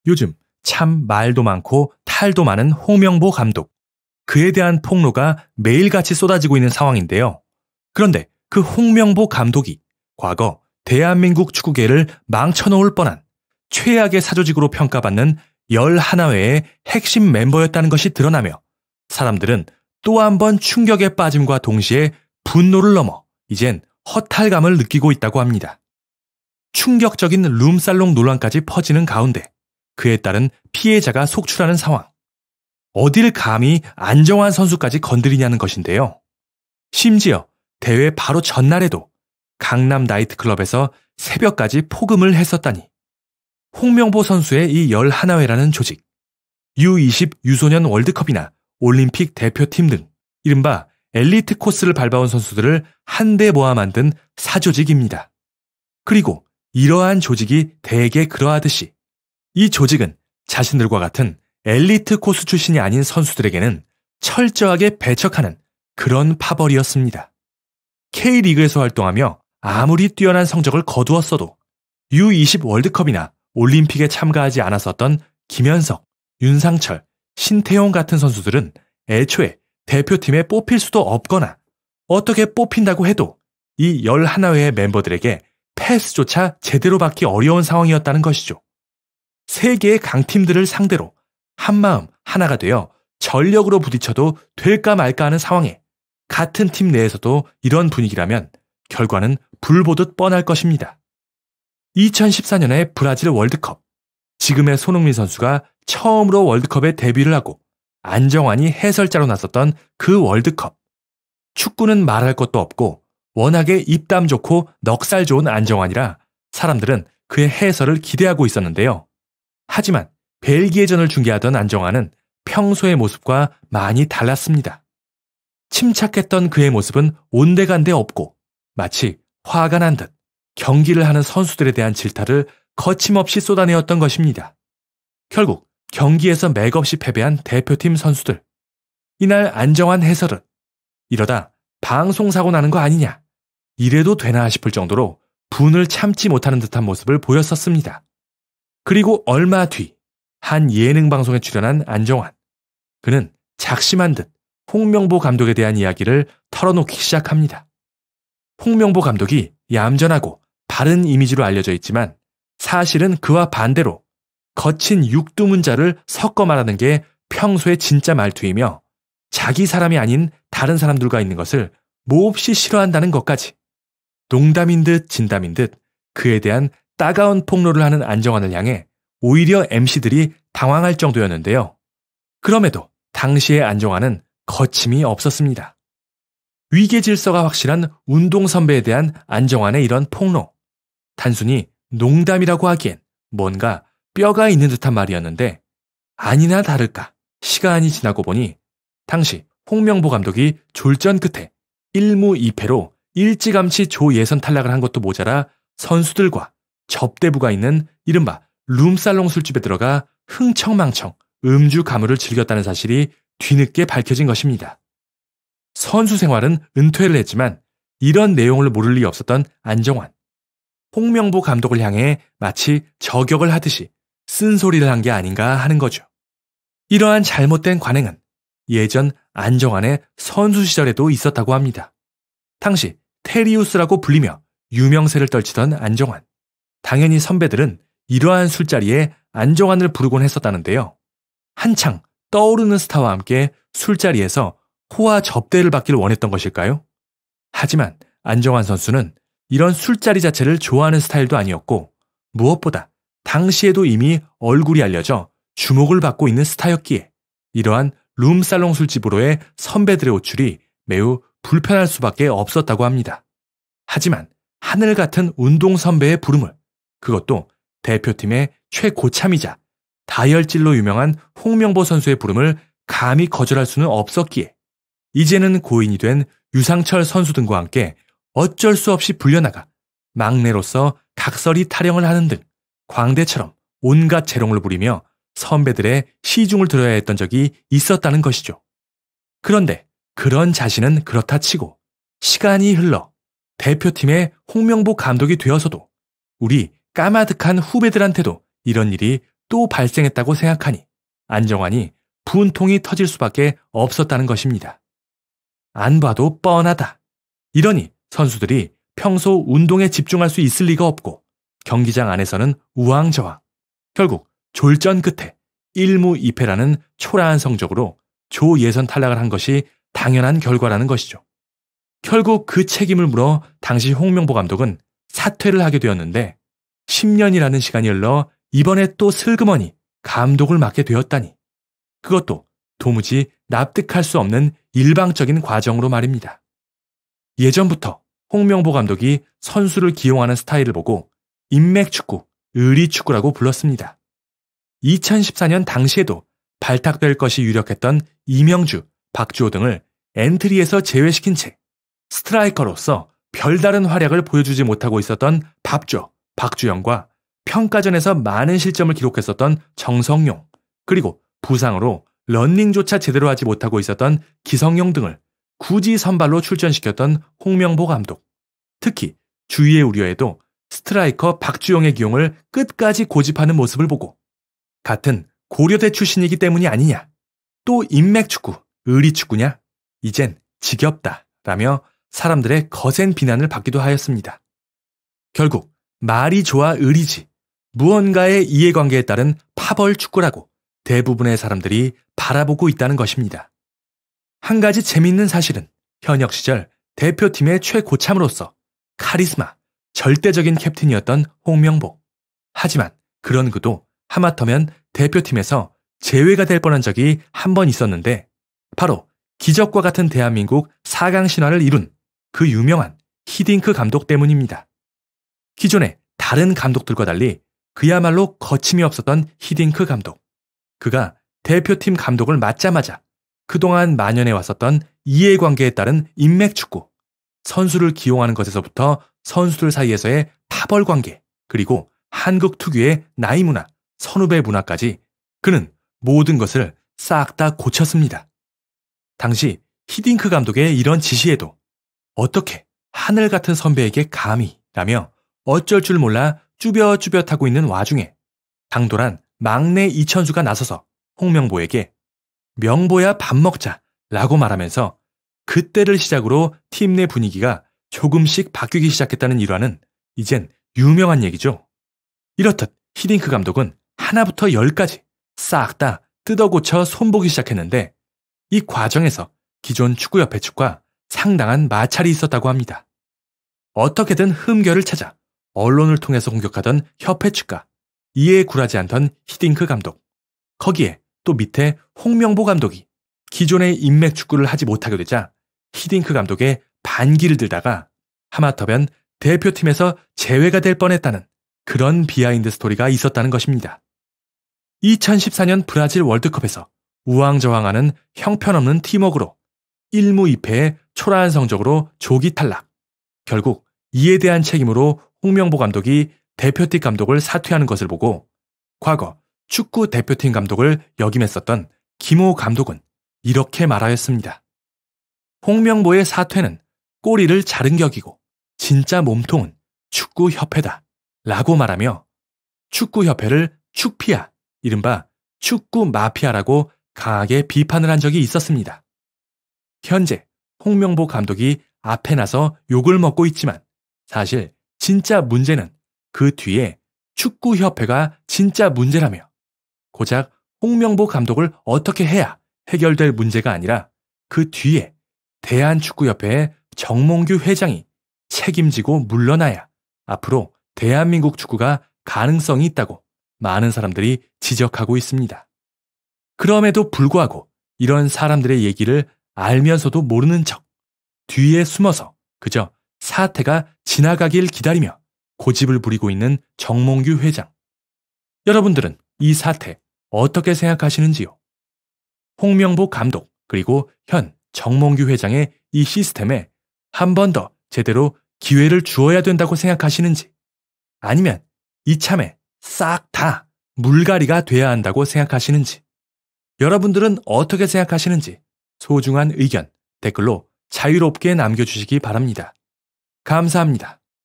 요즘 참 말도 많고 탈도 많은 홍명보 감독. 그에 대한 폭로가 매일같이 쏟아지고 있는 상황인데요. 그런데 그 홍명보 감독이 과거 대한민국 축구계를 망쳐놓을 뻔한 최악의 사조직으로 평가받는 11회의 핵심 멤버였다는 것이 드러나며 사람들은 또 한 번 충격에 빠짐과 동시에 분노를 넘어 이젠 허탈감을 느끼고 있다고 합니다. 충격적인 룸살롱 논란까지 퍼지는 가운데 그에 따른 피해자가 속출하는 상황. 어딜 감히 안정환 선수까지 건드리냐는 것인데요. 심지어 대회 바로 전날에도 강남 나이트클럽에서 새벽까지 폭음을 했었다니. 홍명보 선수의 이 11회라는 조직, U20 유소년 월드컵이나 올림픽 대표팀 등 이른바 엘리트 코스를 밟아온 선수들을 한데 모아 만든 사조직입니다. 그리고 이러한 조직이 대개 그러하듯이 이 조직은 자신들과 같은 엘리트 코스 출신이 아닌 선수들에게는 철저하게 배척하는 그런 파벌이었습니다. K리그에서 활동하며 아무리 뛰어난 성적을 거두었어도 U20 월드컵이나 올림픽에 참가하지 않았었던 김현석, 윤상철, 신태용 같은 선수들은 애초에 대표팀에 뽑힐 수도 없거나 어떻게 뽑힌다고 해도 이 11회의 멤버들에게 패스조차 제대로 받기 어려운 상황이었다는 것이죠. 세 개의 강팀들을 상대로 한마음 하나가 되어 전력으로 부딪혀도 될까 말까 하는 상황에 같은 팀 내에서도 이런 분위기라면 결과는 불보듯 뻔할 것입니다. 2014년의 브라질 월드컵, 지금의 손흥민 선수가 처음으로 월드컵에 데뷔를 하고 안정환이 해설자로 나섰던 그 월드컵. 축구는 말할 것도 없고 워낙에 입담 좋고 넉살 좋은 안정환이라 사람들은 그의 해설을 기대하고 있었는데요. 하지만 벨기에전을 중계하던 안정환은 평소의 모습과 많이 달랐습니다. 침착했던 그의 모습은 온데간데 없고 마치 화가 난 듯 경기를 하는 선수들에 대한 질타를 거침없이 쏟아내었던 것입니다. 결국 경기에서 맥없이 패배한 대표팀 선수들. 이날 안정환 해설은 이러다 방송사고 나는 거 아니냐, 이래도 되나 싶을 정도로 분을 참지 못하는 듯한 모습을 보였었습니다. 그리고 얼마 뒤 한 예능 방송에 출연한 안정환. 그는 작심한 듯 홍명보 감독에 대한 이야기를 털어놓기 시작합니다. 홍명보 감독이 얌전하고 바른 이미지로 알려져 있지만 사실은 그와 반대로 거친 육두문자를 섞어 말하는 게 평소의 진짜 말투이며 자기 사람이 아닌 다른 사람들과 있는 것을 몹시 싫어한다는 것까지. 농담인 듯 진담인 듯 그에 대한 따가운 폭로를 하는 안정환을 향해 오히려 MC들이 당황할 정도였는데요. 그럼에도 당시의 안정환은 거침이 없었습니다. 위계 질서가 확실한 운동 선배에 대한 안정환의 이런 폭로. 단순히 농담이라고 하기엔 뭔가 뼈가 있는 듯한 말이었는데 아니나 다를까 시간이 지나고 보니 당시 홍명보 감독이 졸전 끝에 1무 2패로 일찌감치 조 예선 탈락을 한 것도 모자라 선수들과 접대부가 있는 이른바 룸살롱 술집에 들어가 흥청망청 음주 가무를 즐겼다는 사실이 뒤늦게 밝혀진 것입니다. 선수 생활은 은퇴를 했지만 이런 내용을 모를 리 없었던 안정환. 홍명보 감독을 향해 마치 저격을 하듯이 쓴소리를 한 게 아닌가 하는 거죠. 이러한 잘못된 관행은 예전 안정환의 선수 시절에도 있었다고 합니다. 당시 테리우스라고 불리며 유명세를 떨치던 안정환. 당연히 선배들은 이러한 술자리에 안정환을 부르곤 했었다는데요. 한창 떠오르는 스타와 함께 술자리에서 호화 접대를 받기를 원했던 것일까요? 하지만 안정환 선수는 이런 술자리 자체를 좋아하는 스타일도 아니었고 무엇보다 당시에도 이미 얼굴이 알려져 주목을 받고 있는 스타였기에 이러한 룸살롱 술집으로의 선배들의 호출이 매우 불편할 수밖에 없었다고 합니다. 하지만 하늘 같은 운동 선배의 부름을, 그것도 대표팀의 최고참이자 다혈질로 유명한 홍명보 선수의 부름을 감히 거절할 수는 없었기에 이제는 고인이 된 유상철 선수 등과 함께 어쩔 수 없이 불려나가 막내로서 각설이 타령을 하는 등 광대처럼 온갖 재롱을 부리며 선배들의 시중을 들어야 했던 적이 있었다는 것이죠. 그런데 그런 자신은 그렇다 치고 시간이 흘러 대표팀의 홍명보 감독이 되어서도 우리 까마득한 후배들한테도 이런 일이 또 발생했다고 생각하니 안정환이 분통이 터질 수밖에 없었다는 것입니다. 안 봐도 뻔하다. 이러니 선수들이 평소 운동에 집중할 수 있을 리가 없고 경기장 안에서는 우왕좌왕. 결국 졸전 끝에 1무 2패라는 초라한 성적으로 조 예선 탈락을 한 것이 당연한 결과라는 것이죠. 결국 그 책임을 물어 당시 홍명보 감독은 사퇴를 하게 되었는데 10년이라는 시간이 흘러 이번에 또 슬그머니 감독을 맡게 되었다니. 그것도 도무지 납득할 수 없는 일방적인 과정으로 말입니다. 예전부터 홍명보 감독이 선수를 기용하는 스타일을 보고 인맥축구, 의리축구라고 불렀습니다. 2014년 당시에도 발탁될 것이 유력했던 이명주, 박주호 등을 엔트리에서 제외시킨 채 스트라이커로서 별다른 활약을 보여주지 못하고 있었던 밥조, 박주영과 평가전에서 많은 실점을 기록했었던 정성용, 그리고 부상으로 런닝조차 제대로 하지 못하고 있었던 기성용 등을 굳이 선발로 출전시켰던 홍명보 감독. 특히 주위의 우려에도 스트라이커 박주영의 기용을 끝까지 고집하는 모습을 보고 같은 고려대 출신이기 때문이 아니냐, 또 인맥축구, 의리축구냐, 이젠 지겹다 라며 사람들의 거센 비난을 받기도 하였습니다. 결국 말이 좋아 의리지, 무언가의 이해관계에 따른 파벌축구라고 대부분의 사람들이 바라보고 있다는 것입니다. 한 가지 재미있는 사실은 현역 시절 대표팀의 최고참으로서 카리스마, 절대적인 캡틴이었던 홍명보. 하지만 그런 그도 하마터면 대표팀에서 제외가 될 뻔한 적이 한 번 있었는데 바로 기적과 같은 대한민국 4강 신화를 이룬 그 유명한 히딩크 감독 때문입니다. 기존의 다른 감독들과 달리 그야말로 거침이 없었던 히딩크 감독. 그가 대표팀 감독을 맡자마자 그동안 만연해 왔었던 이해관계에 따른 인맥축구, 선수를 기용하는 것에서부터 선수들 사이에서의 파벌관계, 그리고 한국 특유의 나이 문화, 선후배 문화까지 그는 모든 것을 싹 다 고쳤습니다. 당시 히딩크 감독의 이런 지시에도 어떻게 하늘 같은 선배에게 감히 라며 어쩔 줄 몰라 쭈뼛쭈뼛하고 있는 와중에 당돌한 막내 이천수가 나서서 홍명보에게 명보야 밥 먹자 라고 말하면서 그때를 시작으로 팀 내 분위기가 조금씩 바뀌기 시작했다는 일화는 이젠 유명한 얘기죠. 이렇듯 히딩크 감독은 하나부터 열까지 싹 다 뜯어고쳐 손보기 시작했는데 이 과정에서 기존 축구협회 측과 상당한 마찰이 있었다고 합니다. 어떻게든 흠결을 찾아 언론을 통해서 공격하던 협회 측과 이해에 굴하지 않던 히딩크 감독. 거기에 또 밑에 홍명보 감독이 기존의 인맥 축구를 하지 못하게 되자 히딩크 감독의 반기를 들다가 하마터면 대표팀에서 제외가 될 뻔했다는 그런 비하인드 스토리가 있었다는 것입니다. 2014년 브라질 월드컵에서 우왕좌왕하는 형편없는 팀워크로 1무 2패의 초라한 성적으로 조기 탈락. 결국 이에 대한 책임으로 홍명보 감독이 대표팀 감독을 사퇴하는 것을 보고 과거 축구 대표팀 감독을 역임했었던 김호 감독은 이렇게 말하였습니다. 홍명보의 사퇴는 꼬리를 자른 격이고 진짜 몸통은 축구협회다 라고 말하며 축구협회를 축피아, 이른바 축구 마피아라고 강하게 비판을 한 적이 있었습니다. 현재 홍명보 감독이 앞에 나서 욕을 먹고 있지만 사실 진짜 문제는 그 뒤에 축구협회가 진짜 문제라며 고작 홍명보 감독을 어떻게 해야 해결될 문제가 아니라 그 뒤에 대한축구협회의 정몽규 회장이 책임지고 물러나야 앞으로 대한민국 축구가 가능성이 있다고 많은 사람들이 지적하고 있습니다. 그럼에도 불구하고 이런 사람들의 얘기를 알면서도 모르는 척 뒤에 숨어서 그저 사태가 지나가길 기다리며 고집을 부리고 있는 정몽규 회장. 여러분들은 이 사태 어떻게 생각하시는지요? 홍명보 감독 그리고 현 정몽규 회장의 이 시스템에 한 번 더 제대로 기회를 주어야 된다고 생각하시는지, 아니면 이참에 싹 다 물갈이가 돼야 한다고 생각하시는지, 여러분들은 어떻게 생각하시는지 소중한 의견 댓글로 자유롭게 남겨주시기 바랍니다. 감사합니다.